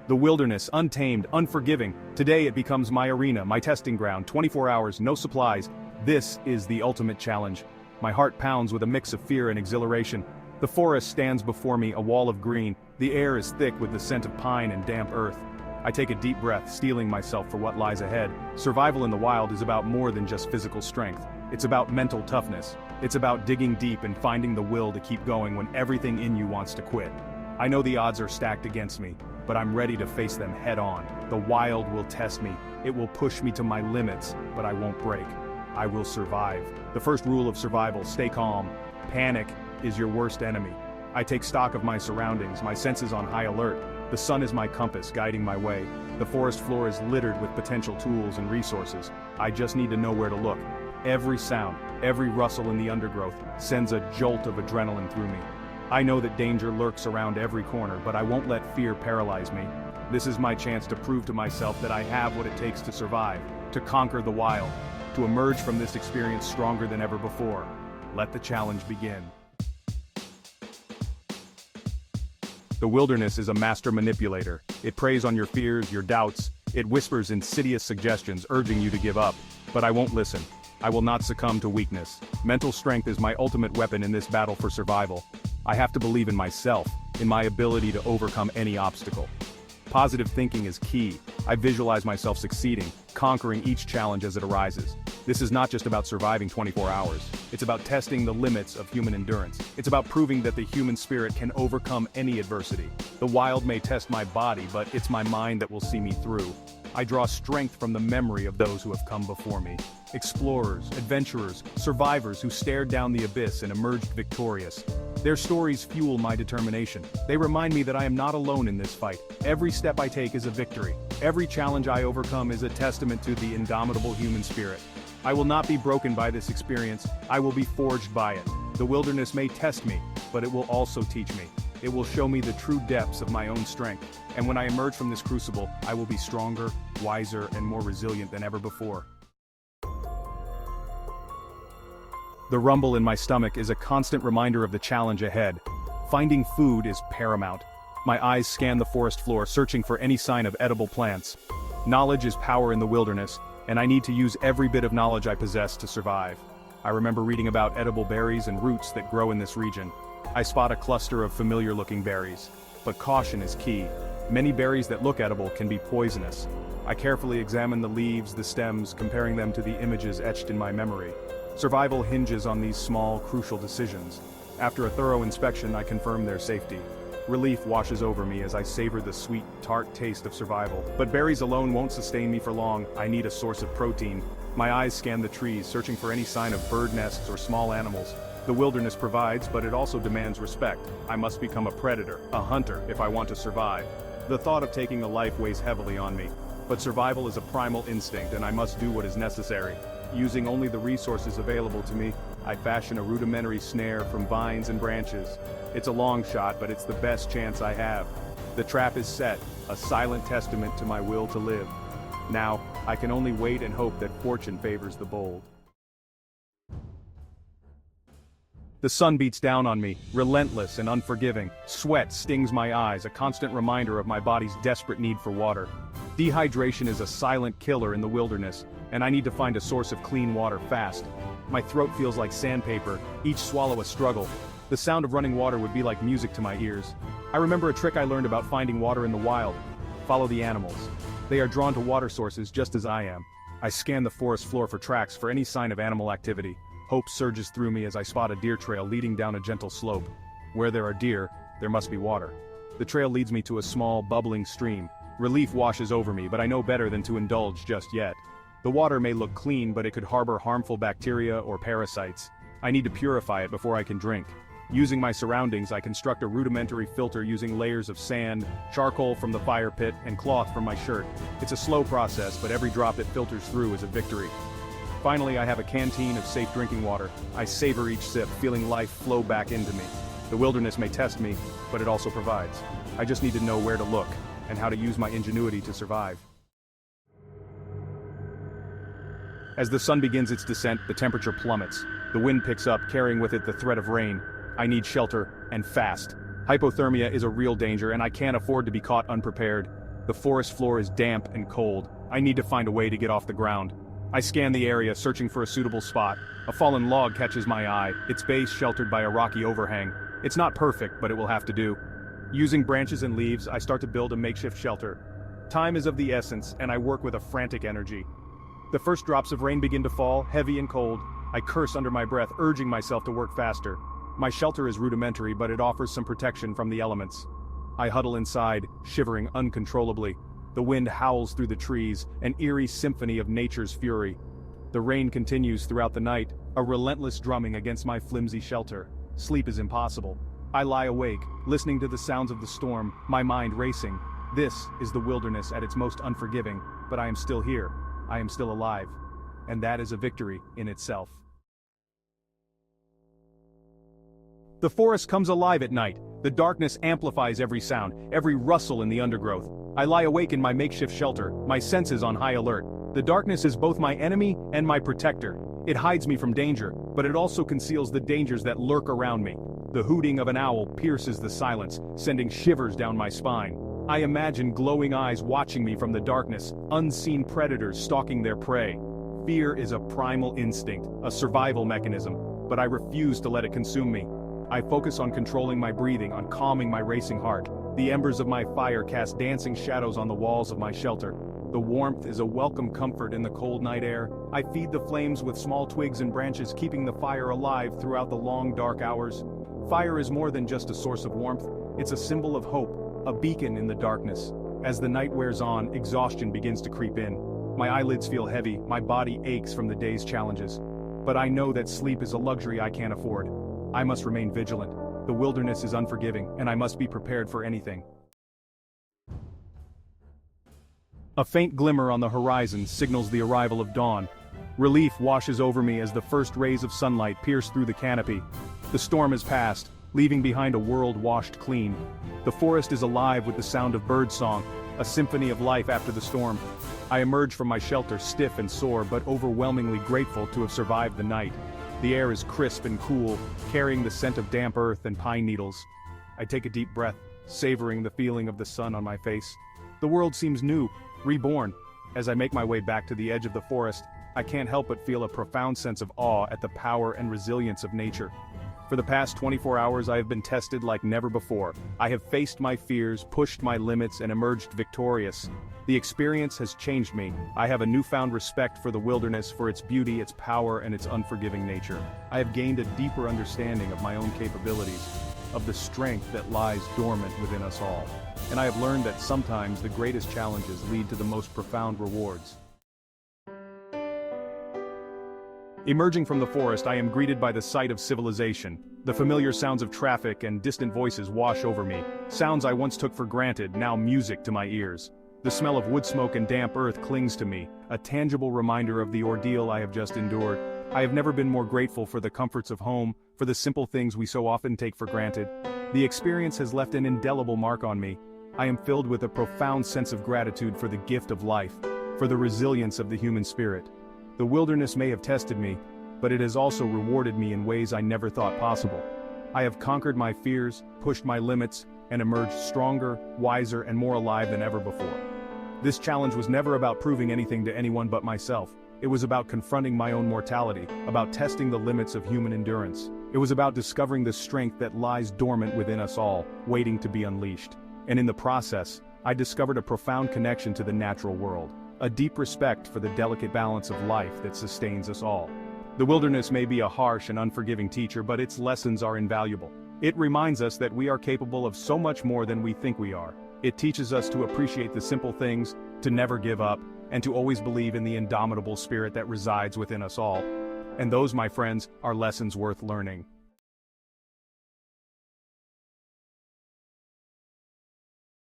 The wilderness, untamed, unforgiving. Today it becomes my arena, my testing ground, 24 hours, no supplies. This is the ultimate challenge. My heart pounds with a mix of fear and exhilaration. The forest stands before me, a wall of green. The air is thick with the scent of pine and damp earth. I take a deep breath, steeling myself for what lies ahead. Survival in the wild is about more than just physical strength. It's about mental toughness. It's about digging deep and finding the will to keep going when everything in you wants to quit. I know the odds are stacked against me, but I'm ready to face them head on. The wild will test me. It will push me to my limits, but I won't break. I will survive. The first rule of survival: stay calm. Panic is your worst enemy. I take stock of my surroundings, my senses on high alert. The sun is my compass, guiding my way. The forest floor is littered with potential tools and resources. I just need to know where to look. Every sound, every rustle in the undergrowth sends a jolt of adrenaline through me. I know that danger lurks around every corner, but I won't let fear paralyze me. This is my chance to prove to myself that I have what it takes to survive, to conquer the wild, to emerge from this experience stronger than ever before. Let the challenge begin. The wilderness is a master manipulator. It preys on your fears, your doubts. It whispers insidious suggestions, urging you to give up. But I won't listen. I will not succumb to weakness. Mental strength is my ultimate weapon in this battle for survival. I have to believe in myself, in my ability to overcome any obstacle. Positive thinking is key. I visualize myself succeeding, conquering each challenge as it arises. This is not just about surviving 24 hours. It's about testing the limits of human endurance. It's about proving that the human spirit can overcome any adversity. The wild may test my body, but it's my mind that will see me through. I draw strength from the memory of those who have come before me. Explorers, adventurers, survivors who stared down the abyss and emerged victorious. Their stories fuel my determination. They remind me that I am not alone in this fight. Every step I take is a victory. Every challenge I overcome is a testament to the indomitable human spirit. I will not be broken by this experience. I will be forged by it. The wilderness may test me, but it will also teach me. It will show me the true depths of my own strength. And when I emerge from this crucible, I will be stronger, wiser, and more resilient than ever before. The rumble in my stomach is a constant reminder of the challenge ahead. Finding food is paramount. My eyes scan the forest floor, searching for any sign of edible plants. Knowledge is power in the wilderness, and I need to use every bit of knowledge I possess to survive. I remember reading about edible berries and roots that grow in this region. I spot a cluster of familiar-looking berries, but caution is key. Many berries that look edible can be poisonous. I carefully examine the leaves, the stems, comparing them to the images etched in my memory. Survival hinges on these small, crucial decisions. After a thorough inspection, I confirm their safety. Relief washes over me as I savor the sweet, tart taste of survival. But berries alone won't sustain me for long. I need a source of protein. My eyes scan the trees, searching for any sign of bird nests or small animals. The wilderness provides, but it also demands respect. I must become a predator, a hunter, if I want to survive. The thought of taking a life weighs heavily on me. But survival is a primal instinct, and I must do what is necessary. Using only the resources available to me, I fashion a rudimentary snare from vines and branches. It's a long shot, but it's the best chance I have. The trap is set, a silent testament to my will to live. Now, I can only wait and hope that fortune favors the bold. The sun beats down on me, relentless and unforgiving. Sweat stings my eyes, a constant reminder of my body's desperate need for water. Dehydration is a silent killer in the wilderness, and I need to find a source of clean water fast. My throat feels like sandpaper, each swallow a struggle. The sound of running water would be like music to my ears. I remember a trick I learned about finding water in the wild. Follow the animals. They are drawn to water sources just as I am. I scan the forest floor for tracks for any sign of animal activity. Hope surges through me as I spot a deer trail leading down a gentle slope. Where there are deer, there must be water. The trail leads me to a small, bubbling stream. Relief washes over me, but I know better than to indulge just yet. The water may look clean, but it could harbor harmful bacteria or parasites. I need to purify it before I can drink. Using my surroundings, I construct a rudimentary filter using layers of sand, charcoal from the fire pit, and cloth from my shirt. It's a slow process, but every drop that filters through is a victory. Finally, I have a canteen of safe drinking water. I savor each sip, feeling life flow back into me. The wilderness may test me, but it also provides. I just need to know where to look, and how to use my ingenuity to survive. As the sun begins its descent, the temperature plummets. The wind picks up, carrying with it the threat of rain. I need shelter, and fast. Hypothermia is a real danger, and I can't afford to be caught unprepared. The forest floor is damp and cold. I need to find a way to get off the ground. I scan the area, searching for a suitable spot. A fallen log catches my eye, its base sheltered by a rocky overhang. It's not perfect, but it will have to do. Using branches and leaves, I start to build a makeshift shelter. Time is of the essence, and I work with a frantic energy. The first drops of rain begin to fall, heavy and cold. I curse under my breath, urging myself to work faster. My shelter is rudimentary, but it offers some protection from the elements. I huddle inside, shivering uncontrollably. The wind howls through the trees, an eerie symphony of nature's fury. The rain continues throughout the night, a relentless drumming against my flimsy shelter. Sleep is impossible. I lie awake, listening to the sounds of the storm, my mind racing. This is the wilderness at its most unforgiving, but I am still here. I am still alive. And that is a victory in itself. The forest comes alive at night. The darkness amplifies every sound, every rustle in the undergrowth. I lie awake in my makeshift shelter, my senses on high alert. The darkness is both my enemy and my protector. It hides me from danger, but it also conceals the dangers that lurk around me. The hooting of an owl pierces the silence, sending shivers down my spine. I imagine glowing eyes watching me from the darkness, unseen predators stalking their prey. Fear is a primal instinct, a survival mechanism, but I refuse to let it consume me. I focus on controlling my breathing, on calming my racing heart. The embers of my fire cast dancing shadows on the walls of my shelter. The warmth is a welcome comfort in the cold night air. I feed the flames with small twigs and branches, keeping the fire alive throughout the long dark hours. Fire is more than just a source of warmth, it's a symbol of hope, a beacon in the darkness. As the night wears on, exhaustion begins to creep in. My eyelids feel heavy, my body aches from the day's challenges. But I know that sleep is a luxury I can't afford. I must remain vigilant. The wilderness is unforgiving, and I must be prepared for anything. A faint glimmer on the horizon signals the arrival of dawn. Relief washes over me as the first rays of sunlight pierce through the canopy. The storm has passed, leaving behind a world washed clean. The forest is alive with the sound of birdsong, a symphony of life after the storm. I emerge from my shelter stiff and sore, but overwhelmingly grateful to have survived the night. The air is crisp and cool, carrying the scent of damp earth and pine needles. I take a deep breath, savoring the feeling of the sun on my face. The world seems new, reborn. As I make my way back to the edge of the forest, I can't help but feel a profound sense of awe at the power and resilience of nature. For the past 24 hours I have been tested like never before. I have faced my fears, pushed my limits, and emerged victorious. The experience has changed me. I have a newfound respect for the wilderness, for its beauty, its power, and its unforgiving nature. I have gained a deeper understanding of my own capabilities, of the strength that lies dormant within us all. And I have learned that sometimes the greatest challenges lead to the most profound rewards. Emerging from the forest, I am greeted by the sight of civilization. The familiar sounds of traffic and distant voices wash over me. Sounds I once took for granted, now music to my ears. The smell of wood smoke and damp earth clings to me, a tangible reminder of the ordeal I have just endured. I have never been more grateful for the comforts of home, for the simple things we so often take for granted. The experience has left an indelible mark on me. I am filled with a profound sense of gratitude for the gift of life, for the resilience of the human spirit. The wilderness may have tested me, but it has also rewarded me in ways I never thought possible. I have conquered my fears, pushed my limits, and emerged stronger, wiser, and more alive than ever before. This challenge was never about proving anything to anyone but myself. It was about confronting my own mortality, about testing the limits of human endurance. It was about discovering the strength that lies dormant within us all, waiting to be unleashed. And in the process, I discovered a profound connection to the natural world, a deep respect for the delicate balance of life that sustains us all. The wilderness may be a harsh and unforgiving teacher, but its lessons are invaluable. It reminds us that we are capable of so much more than we think we are. It teaches us to appreciate the simple things, to never give up, and to always believe in the indomitable spirit that resides within us all. And those, my friends, are lessons worth learning.